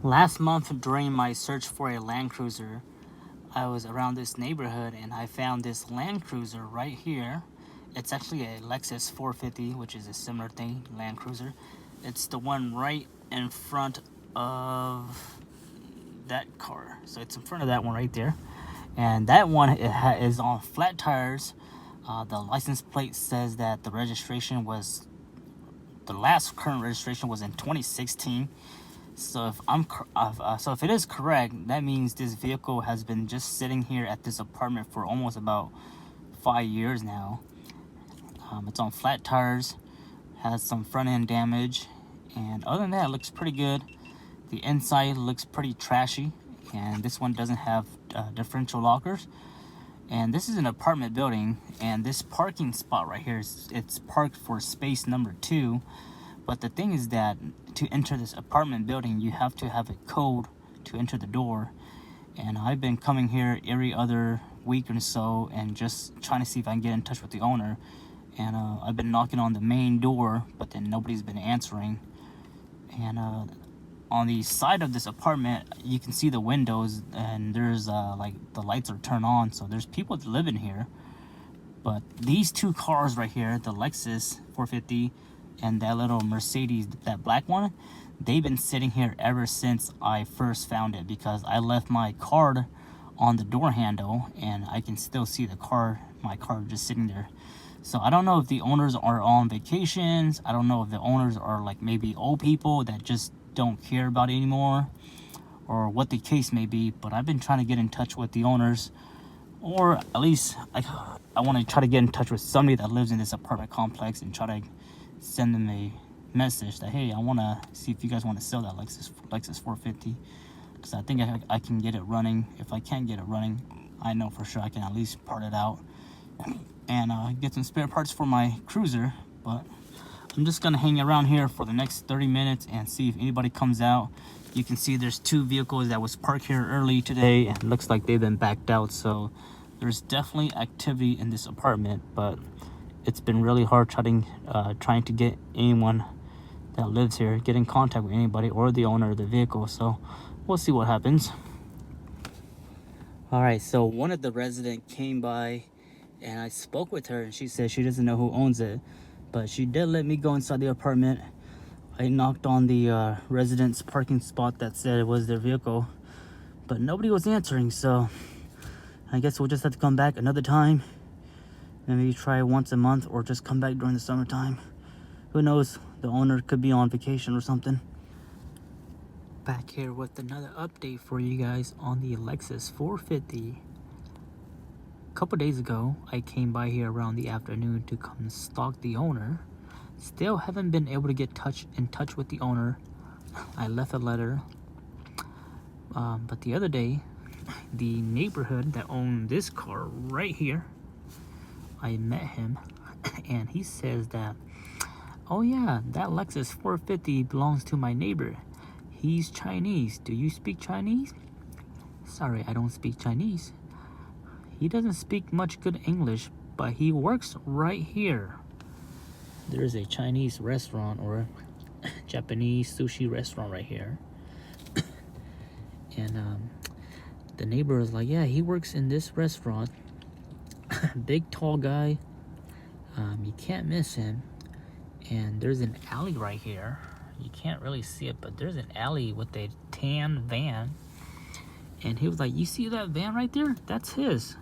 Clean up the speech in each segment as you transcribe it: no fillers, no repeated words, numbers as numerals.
Last month, during my search for a Land Cruiser, I was around this neighborhood and I found this Land Cruiser right here. It's actually a Lexus 450, which is a similar thing, Land Cruiser. It's the one right in front of that car. So it's in front of that one right there. And that one is on flat tires. The license plate says that the last current registration was in 2016. So if it is correct, that means this vehicle has been just sitting here at this apartment for almost about 5 years now. It's on flat tires, has some front end damage, and other than that, it looks pretty good. The inside looks pretty trashy, and this one doesn't have differential lockers. And this is an apartment building, and this parking spot right here it's parked for space number 2. But the thing is that to enter this apartment building, you have to have a code to enter the door. And I've been coming here every other week or so and just trying to see if I can get in touch with the owner. And I've been knocking on the main door, but then nobody's been answering. And on the side of this apartment, you can see the windows, and there's like the lights are turned on, so there's people that live in here. But these two cars right here, the Lexus 450 and that little Mercedes, that black one, they've been sitting here ever since I first found it, because I left my card on the door handle and I can still see my car just sitting there. So I don't know if the owners are on vacations. I don't know if the owners are like maybe old people that just don't care about it anymore, or what the case may be. But I've been trying to get in touch with the owners, or at least I want to try to get in touch with somebody that lives in this apartment complex and try to send them a message that, hey, I want to see if you guys want to sell that Lexus 450, because I think I can get it running. If I can't get it running, I know for sure I can at least part it out and get some spare parts for my cruiser. But I'm just gonna hang around here for the next 30 minutes and see if anybody comes out. You can see there's 2 vehicles that was parked here early today, and it looks like they've been backed out. So there's definitely activity in this apartment, but it's been really hard trying to get anyone that lives here, get in contact with anybody or the owner of the vehicle. So we'll see what happens. All right, so one of the residents came by and I spoke with her, and she said she doesn't know who owns it, but she did let me go inside the apartment. I knocked on the resident's parking spot that said it was their vehicle, but nobody was answering. So I guess we'll just have to come back another time and maybe try once a month, or just come back during the summertime. Who knows? The owner could be on vacation or something. Back here with another update for you guys on the Lexus 450. A couple days ago, I came by here around the afternoon to come stalk the owner. Still haven't been able to get in touch with the owner. I left a letter. But the other day, the neighborhood that owned this car right here, I met him, and he says that, oh yeah, that Lexus 450 belongs to my neighbor. He's Chinese. Do you speak Chinese? Sorry, I don't speak Chinese. He doesn't speak much good English, but he works right here. There's a Chinese restaurant or Japanese sushi restaurant right here. And the neighbor is like, yeah, he works in this restaurant. Big tall guy, you can't miss him. And there's an alley right here. You can't really see it, but there's an alley with a tan van. And he was like, you see that van right there? That's his.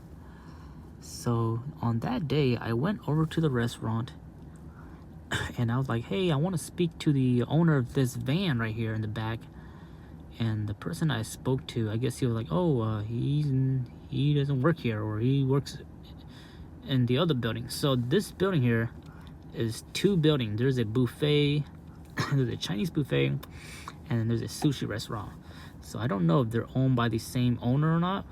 So on that day, I went over to the restaurant and I was like, hey, I want to speak to the owner of this van right here in the back. And the person I spoke to, I guess he was like, oh, he doesn't work here, or he works in the other building. So this building here is 2 buildings. There's a buffet, there's a Chinese buffet, and then there's a sushi restaurant. So I don't know if they're owned by the same owner or not.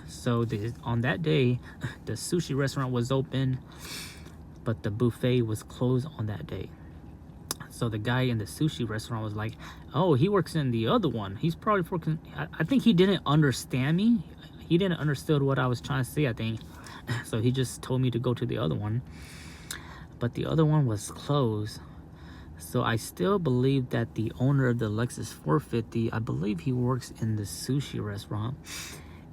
So on that day, the sushi restaurant was open, but the buffet was closed on that day. So the guy in the sushi restaurant was like, oh, he works in the other one. He's probably working. I think he didn't understand me. He didn't understand what I was trying to say, I think. So he just told me to go to the other one. But the other one was closed. So I still believe that the owner of the Lexus 450, I believe he works in the sushi restaurant.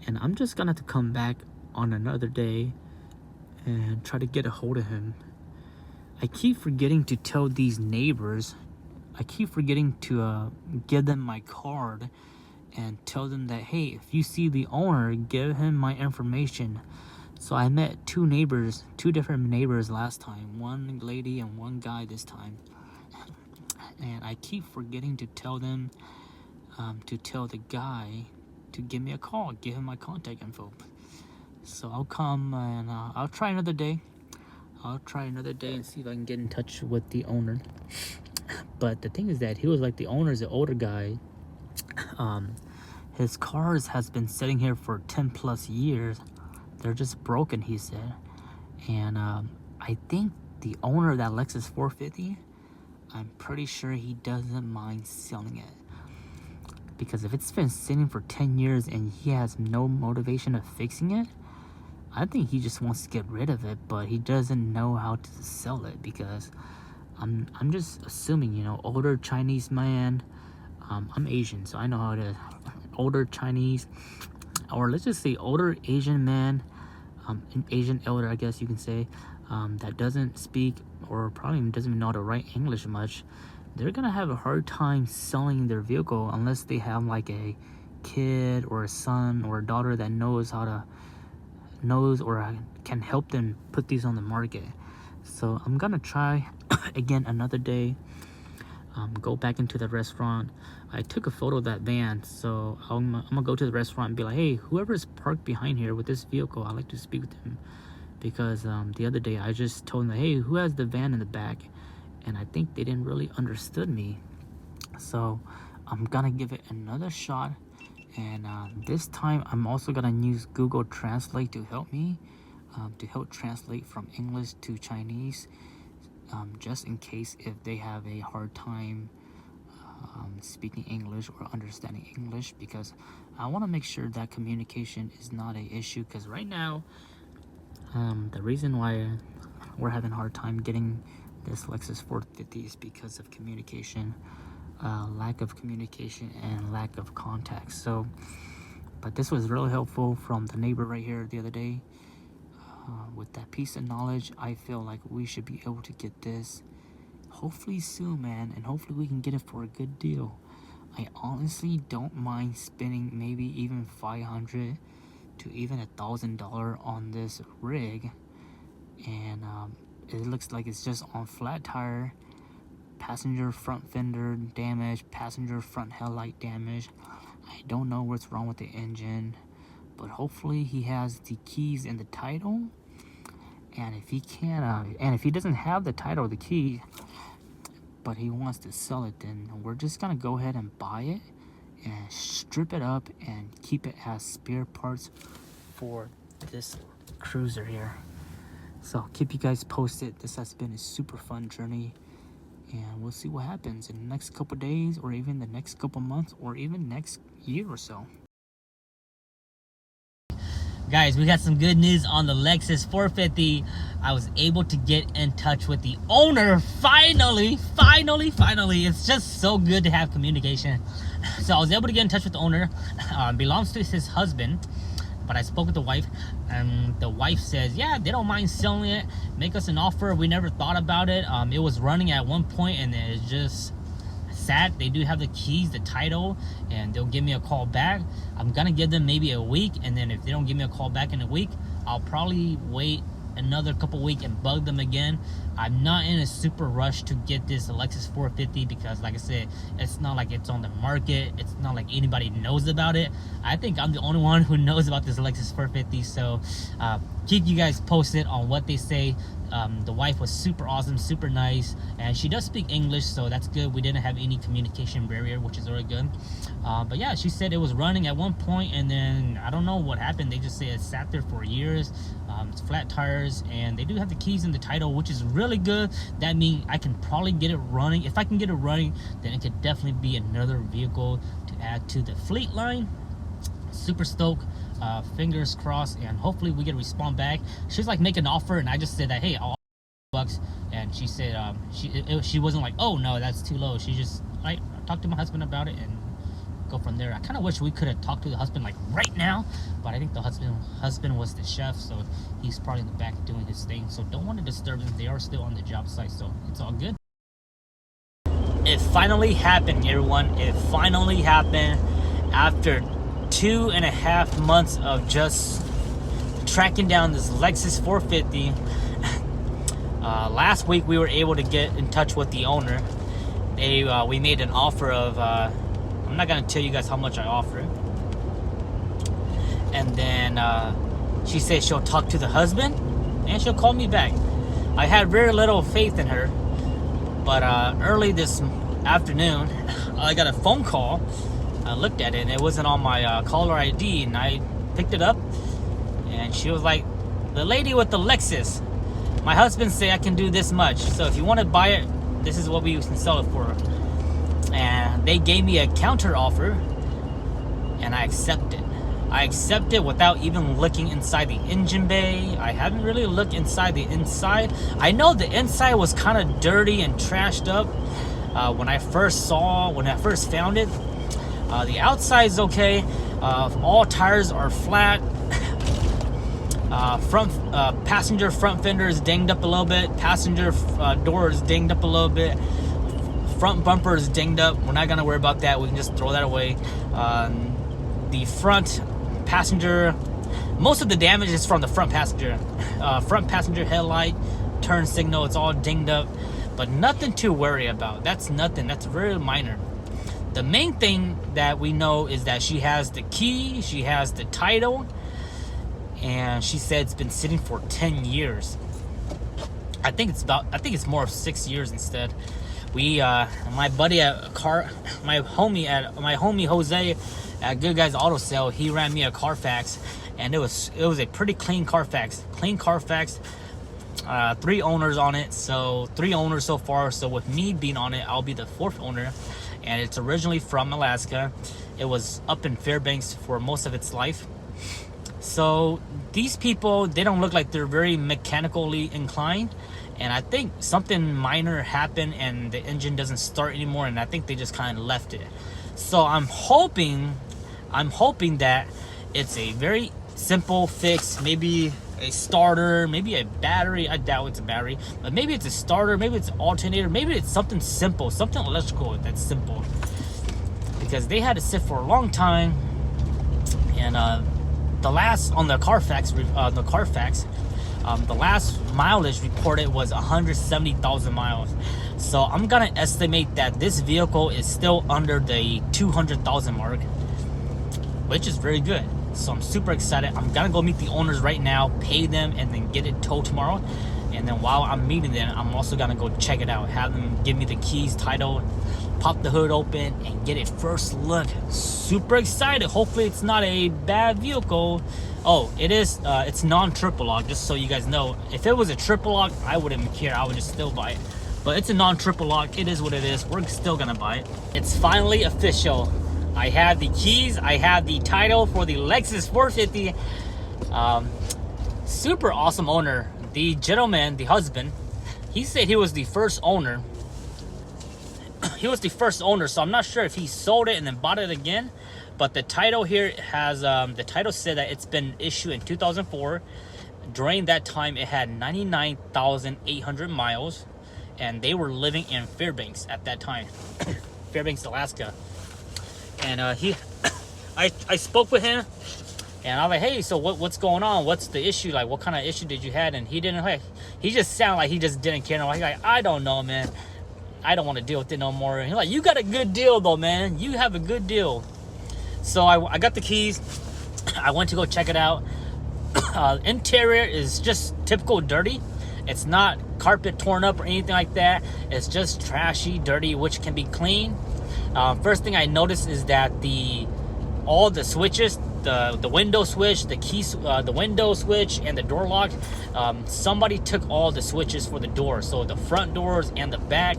And I'm just gonna have to come back on another day and try to get a hold of him. I keep forgetting to tell these neighbors, I keep forgetting to give them my card and tell them that, hey, if you see the owner, give him my information. So I met two different neighbors last time, one lady and one guy this time. And I keep forgetting to tell them, to tell the guy to give me a call, give him my contact info. So I'll come and I'll try another day. I'll try another day and see if I can get in touch with the owner. But the thing is that he was like, the owner's the older guy. His cars has been sitting here for 10 plus years. They're just broken, he said. And I think the owner of that Lexus 450, I'm pretty sure he doesn't mind selling it. Because if it's been sitting for 10 years and he has no motivation of fixing it, I think he just wants to get rid of it, but he doesn't know how to sell it. Because I'm just assuming, you know, older Chinese man, I'm Asian, so I know how to, older Chinese, or let's just say older Asian man, an Asian elder, I guess you can say, that doesn't speak or probably doesn't even know how to write English much. They're gonna have a hard time selling their vehicle unless they have like a kid or a son or a daughter that knows or can help them put these on the market. So I'm gonna try again another day. Go back into the restaurant. I took a photo of that van, so I'm gonna go to the restaurant and be like, hey, whoever's parked behind here with this vehicle, I'd like to speak with him. Because the other day I just told them, hey, who has the van in the back? And I think they didn't really understood me. So I'm gonna give it another shot. And this time I'm also gonna use Google Translate to help me, to help translate from English to Chinese, just in case if they have a hard time speaking English or understanding English, because I want to make sure that communication is not an issue. Because right now, the reason why we're having a hard time getting this Lexus 450 is because of communication, lack of communication and lack of contact. So, but this was really helpful from the neighbor right here the other day. With that piece of knowledge, I feel like we should be able to get this hopefully soon, man, and hopefully we can get it for a good deal. I honestly don't mind spending maybe even $500 to even $1,000 on this rig. And it looks like it's just on flat tire, passenger front fender damage, passenger front headlight damage. I don't know what's wrong with the engine, but hopefully he has the keys and the title. And if he can't, and if he doesn't have the title or the key, but he wants to sell it, then we're just gonna go ahead and buy it and strip it up and keep it as spare parts for this cruiser here. So I'll keep you guys posted. This has been a super fun journey, and we'll see what happens in the next couple days, or even the next couple months, or even next year or so. Guys, we got some good news on the Lexus 450. I was able to get in touch with the owner finally. It's just so good to have communication. So I was able to get in touch with the owner. Belongs to his husband, but I spoke with the wife, and the wife says, yeah, they don't mind selling it. Make us an offer. We never thought about it. It was running at one point, and it's just sad. They do have the keys, the title, and they'll give me a call back. I'm gonna give them maybe a week, and then if they don't give me a call back in a week, I'll probably wait another couple weeks and bug them again. I'm not in a super rush to get this Lexus 450 because, like I said, it's not like it's on the market. It's not like anybody knows about it. I think I'm the only one who knows about this Lexus 450. So keep you guys posted on what they say. The wife was super awesome, super nice, and she does speak English, so that's good. We didn't have any communication barrier, which is really good. But yeah, she said it was running at one point, and then I don't know what happened. They just say it sat there for years. It's flat tires, and they do have the keys and the title, which is really good. That means I can probably get it running. If I can get it running, then it could definitely be another vehicle to add to the fleet line. Super stoked. Fingers crossed, and hopefully we get a respond back. She's like, make an offer, and I just said that, hey, I'll $100, and she said she wasn't like, oh no, that's too low. She just like talked to my husband about it and go from there. I kind of wish we could have talked to the husband like right now, but I think the husband was the chef, so he's probably in the back doing his thing. So don't want to disturb them. They are still on the job site, so it's all good. It finally happened, everyone. It finally happened after 2.5 months of just tracking down this Lexus 450. Last week we were able to get in touch with the owner. We made an offer of I'm not gonna tell you guys how much I offered, and then she said she'll talk to the husband and she'll call me back. I had very little faith in her, but early this afternoon I got a phone call. I looked at it and it wasn't on my caller ID, and I picked it up and she was like, the lady with the Lexus, my husband say I can do this much, so if you want to buy it, this is what we can sell it for. And they gave me a counter offer and I accepted. I accepted without even looking inside the engine bay. I haven't really looked inside the inside. I know the inside was kind of dirty and trashed up when I first found it. The outside is okay. All tires are flat. Passenger front fender is dinged up a little bit. Passenger door is dinged up a little bit. Front bumper is dinged up. We're not gonna worry about that. We can just throw that away. The front passenger, most of the damage is from the front passenger. Front passenger headlight, turn signal, it's all dinged up, but nothing to worry about. That's nothing. That's very minor. The main thing that we know is that she has the key, she has the title, and she said it's been sitting for 10 years. I think it's more of 6 years instead. My homie Jose at Good Guys Auto Sale, he ran me a Carfax, and it was a pretty clean Carfax. 3 owners on it, so 3 owners so far. So with me being on it, I'll be the 4th owner, and it's originally from Alaska. It was up in Fairbanks for most of its life. So these people, they don't look like they're very mechanically inclined, and I think something minor happened and the engine doesn't start anymore, and I think they just kind of left it. So I'm hoping that it's a very simple fix, maybe a starter, maybe a battery. I doubt it's a battery, but maybe it's a starter, maybe it's an alternator, maybe it's something simple, something electrical that's simple, because they had to sit for a long time. And the last on the Carfax, the last mileage reported was 170,000 miles. So I'm gonna estimate that this vehicle is still under the 200,000 mark, which is very good. So I'm super excited. I'm gonna go meet the owners right now, pay them, and then get it towed tomorrow. And then while I'm meeting them, I'm also gonna go check it out, have them give me the keys, title, pop the hood open, and get it first look. Super excited. Hopefully it's not a bad vehicle. Oh, it is. It's non-triple lock, just so you guys know. If it was a triple lock, I wouldn't care. I would just still buy it. But it's a non-triple lock. It is what it is. We're still gonna buy it. It's finally official. I have the keys. I have the title for the Lexus 450. Super awesome owner. The gentleman, the husband, he said he was the first owner. He was the first owner, so I'm not sure if he sold it and then bought it again. But the title here has, the title said that it's been issued in 2004. During that time, it had 99,800 miles, and they were living in Fairbanks at that time, Fairbanks, Alaska. And I spoke with him, and I was like, hey, so what's going on? What's the issue? Like, what kind of issue did you have? And he didn't, like, he just sounded like he just didn't care. He's like, I don't know, man. I don't want to deal with it no more. And he's like, you got a good deal though, man. You have a good deal. So I got the keys. I went to go check it out. Interior is just typical dirty. It's not carpet torn up or anything like that. It's just trashy, dirty, which can be cleaned. First thing I noticed is that all the switches, the window switch, the keys, the window switch, and the door lock, somebody took all the switches for the door, so the front doors and the back.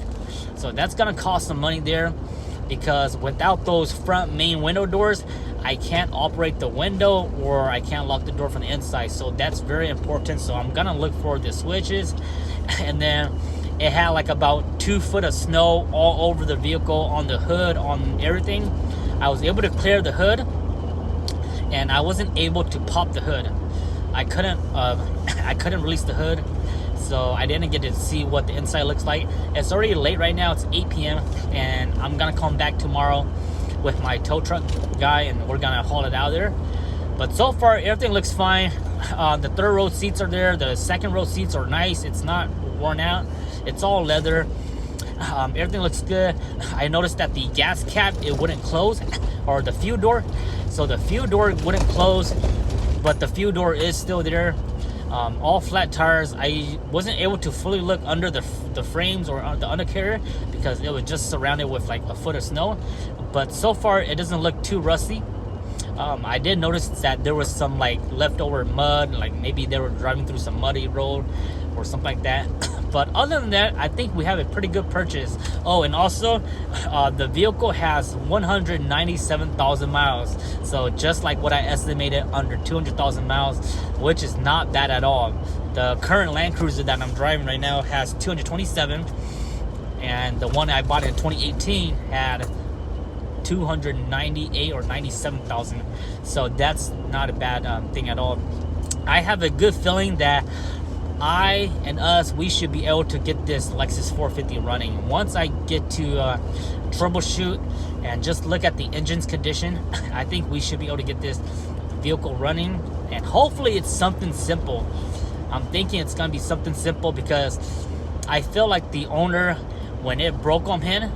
So that's gonna cost some money there, because without those front main window doors, I can't operate the window or I can't lock the door from the inside. So that's very important. So I'm gonna look for the switches. And then it had like about 2 foot of snow all over the vehicle, on the hood, on everything. I was able to clear the hood, and I wasn't able to pop the hood. I couldn't release the hood, so I didn't get to see what the inside looks like. It's already late right now. It's 8 p.m. and I'm gonna come back tomorrow with my tow truck guy, and we're gonna haul it out of there. But so far everything looks fine. The third row seats are there. The second row seats are nice. It's not worn out. It's all leather. Everything looks good. I noticed that the gas cap, it wouldn't close, or the fuel door. So the fuel door wouldn't close, but the fuel door is still there. All flat tires. I wasn't able to fully look under the frames or the undercarriage because it was just surrounded with like a foot of snow. But so far it doesn't look too rusty. I did notice that there was some like leftover mud, like maybe they were driving through some muddy road or something like that. But other than that, I think we have a pretty good purchase. Oh, and also the vehicle has 197,000 miles, so just like what I estimated, under 200,000 miles, which is not bad at all. The current Land Cruiser that I'm driving right now has 227, and the one I bought in 2018 had 298 or 97,000. So that's not a bad thing at all. I have a good feeling that we should be able to get this Lexus 450 running. Once I get to troubleshoot and just look at the engine's condition, I think we should be able to get this vehicle running, and hopefully it's something simple. I'm thinking it's gonna be something simple because I feel like the owner, when it broke on him,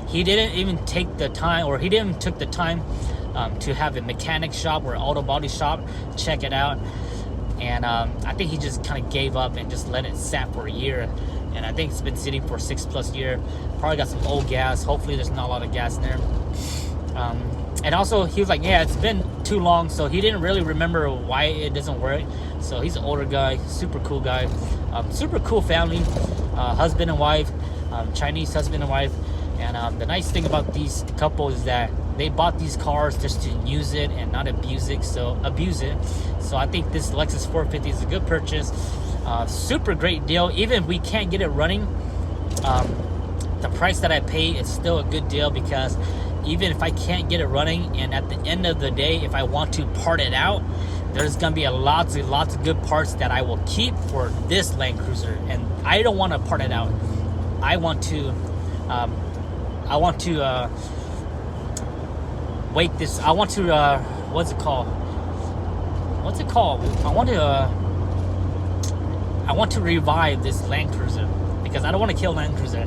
he didn't even take the time, or he didn't took the time to have a mechanic shop or auto body shop check it out. And I think he just kind of gave up and just let it sat for a year. And I think it's been sitting for 6+ years. Probably got some old gas. Hopefully there's not a lot of gas in there. And also he was like, yeah, it's been too long. So he didn't really remember why it doesn't work. So he's an older guy, super cool guy. Super cool family, husband and wife, Chinese husband and wife. And the nice thing about these couple is that they bought these cars just to use it and not abuse it. So I think this Lexus 450 is a good purchase. Super great deal. Even if we can't get it running, the price that I pay is still a good deal, because even if I can't get it running, and at the end of the day, if I want to part it out, there's gonna be lots of good parts that I will keep for this Land Cruiser, and I don't want to part it out. I want to wake this. I want to what's it called? I want to revive this Land Cruiser, because I don't want to kill Land Cruiser.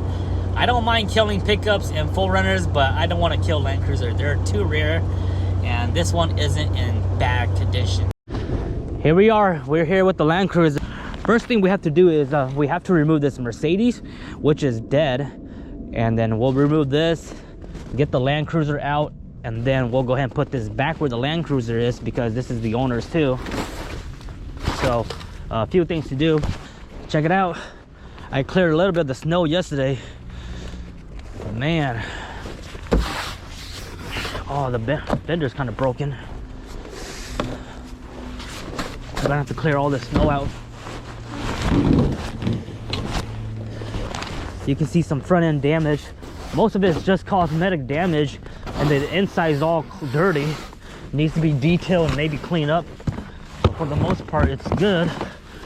I don't mind killing pickups and full runners, but I don't want to kill Land Cruiser. They're too rare, and this one isn't in bad condition. Here we are. We're here with the Land Cruiser. First thing we have to do is we have to remove this Mercedes, which is dead, and then we'll remove this, get the Land Cruiser out, and then we'll go ahead and put this back where the Land Cruiser is, because this is the owner's too. So a few things to do. Check it out. I cleared a little bit of the snow yesterday. Man, oh, the bender's kind of broken. I'm gonna have to clear all this snow out. You can see some front end damage. Most of it's just cosmetic damage, and the inside is all dirty. Needs to be detailed and maybe cleaned up. But for the most part, it's good.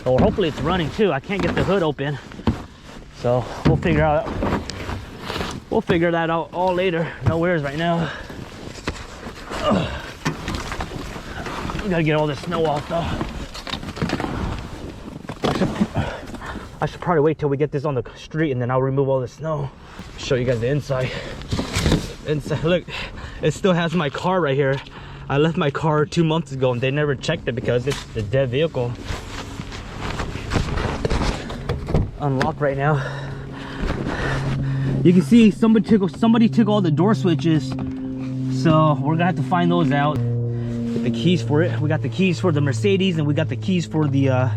Or hopefully it's running too. I can't get the hood open, so we'll figure that out all later. No worries right now. We gotta get all this snow off though. I should probably wait till we get this on the street, and then I'll remove all the snow. Show you guys the inside. Look, it still has my car right here. I left my car 2 months ago, and they never checked it because it's a dead vehicle. Unlocked right now. You can see somebody took all the door switches, so we're gonna have to find those out. Get the keys for it. We got the keys for the Mercedes, and we got the keys for the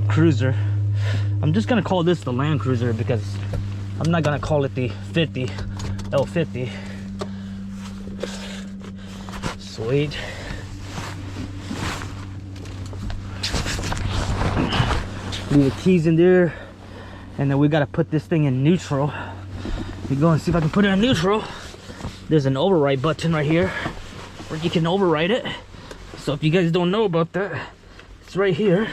Cruiser. I'm just gonna call this the Land Cruiser, because I'm not gonna call it the L50. Sweet. Leave the keys in there. And then we gotta put this thing in neutral. Let me go and see if I can put it in neutral. There's an override button right here where you can override it. So if you guys don't know about that, it's right here.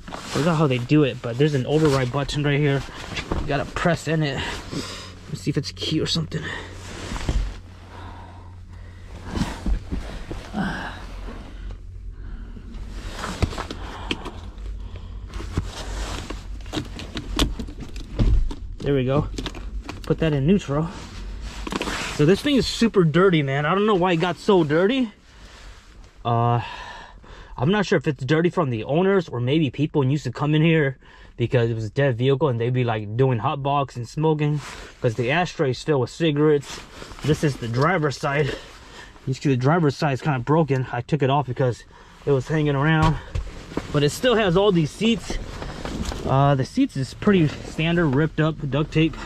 I forgot how they do it, but there's an override button right here. You gotta press in it. Let's see if it's a key or something. There we go. Put that in neutral. So this thing is super dirty, man. I don't know why it got so dirty. I'm not sure if it's dirty from the owners or maybe people used to come in here because it was a dead vehicle and they'd be like doing hot box and smoking, because the ashtray is still with cigarettes. This is the driver's side. You see the driver's side is kind of broken. I took it off because it was hanging around, but it still has all these seats. The seats is pretty standard, ripped up, duct tape.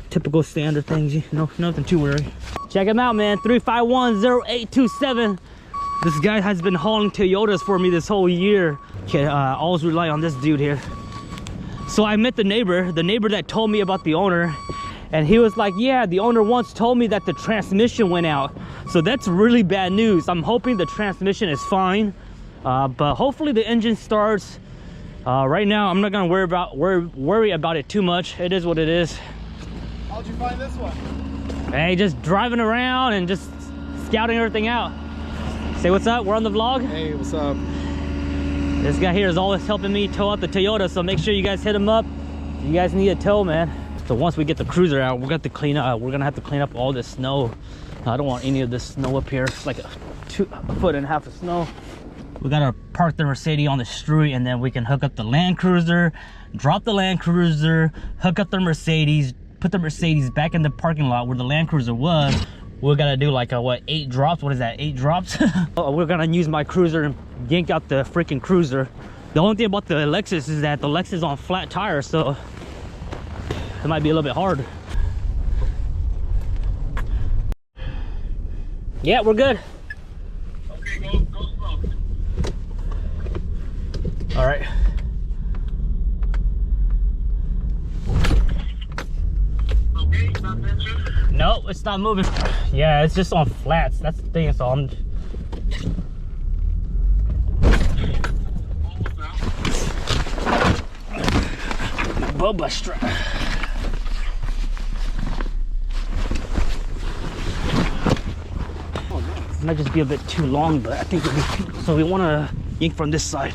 Typical standard things, you know, nothing too worry. Check him out, man. 351-0827. This guy has been hauling Toyotas for me this whole year. Okay, always rely on this dude here. So I met the neighbor that told me about the owner, and he was like, yeah, the owner once told me that the transmission went out. So that's really bad news. I'm hoping the transmission is fine, but hopefully the engine starts. Right now, I'm not gonna worry about it too much. It is what it is. How'd you find this one? Hey, just driving around and just scouting everything out. Say what's up, we're on the vlog. Hey, what's up? This guy here is always helping me tow out the Toyota, so make sure you guys hit him up. You guys need a tow, man. So once we get the cruiser out, we're gonna have to clean up all this snow. I don't want any of this snow up here. It's like a 1.5 foot of snow. We gotta park the Mercedes on the street, and then we can hook up the Land Cruiser, drop the Land Cruiser, hook up the Mercedes, put the Mercedes back in the parking lot where the Land Cruiser was. We're gonna do like a, what, 8 drops? What is that, 8 drops? We're gonna use my cruiser and yank out the freaking cruiser. The only thing about the Lexus is that the Lexus is on flat tires, so it might be a little bit hard. Yeah, we're good. Okay, go slow. All right. Okay, not mentioned. No, it's not moving. Yeah, it's just on flats. That's the thing. So I'm Bubba strap. It might just be a bit too long, but I think it'll be, so we want to yank from this side.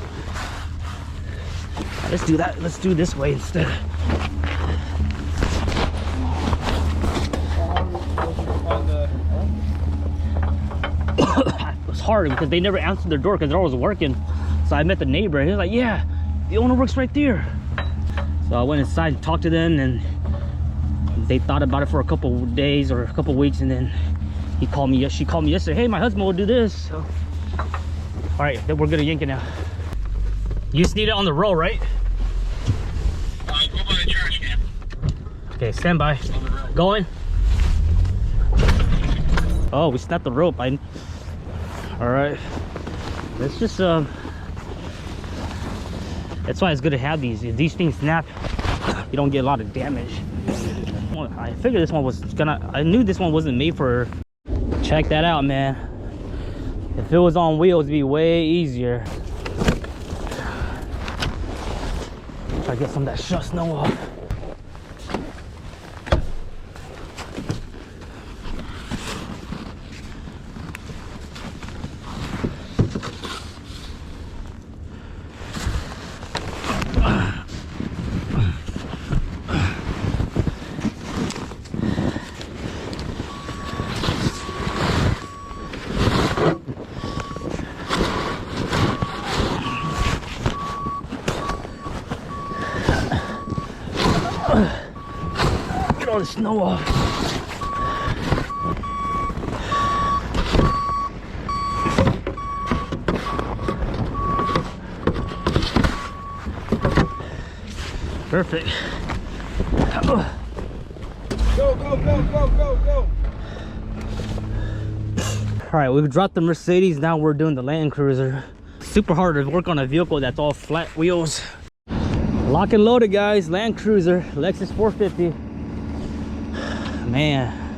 Let's do that. Let's do this way instead. It was hard because they never answered their door because they're always working. So I met the neighbor and he was like, yeah, the owner works right there. So I went inside and talked to them, and they thought about it for a couple of days or a couple of weeks, and then she called me yesterday. Hey, my husband will do this. So, all right, then we're gonna yank it now. You just need it on the roll, right? Go by the trash can. Okay, stand by. Going. Oh, we snapped the rope. All right. Let's just that's why it's good to have these. If these things snap, you don't get a lot of damage. I figured this one was I knew this one wasn't made for. Check that out, man. If it was on wheels, it'd be way easier. Try to get some of that snow off. Get all the snow off. Perfect. Go, go, go, go, go, go. All right, we've dropped the Mercedes. Now we're doing the Land Cruiser. Super hard to work on a vehicle that's all flat wheels. Lock and loaded, guys. Land Cruiser, Lexus 450. Man.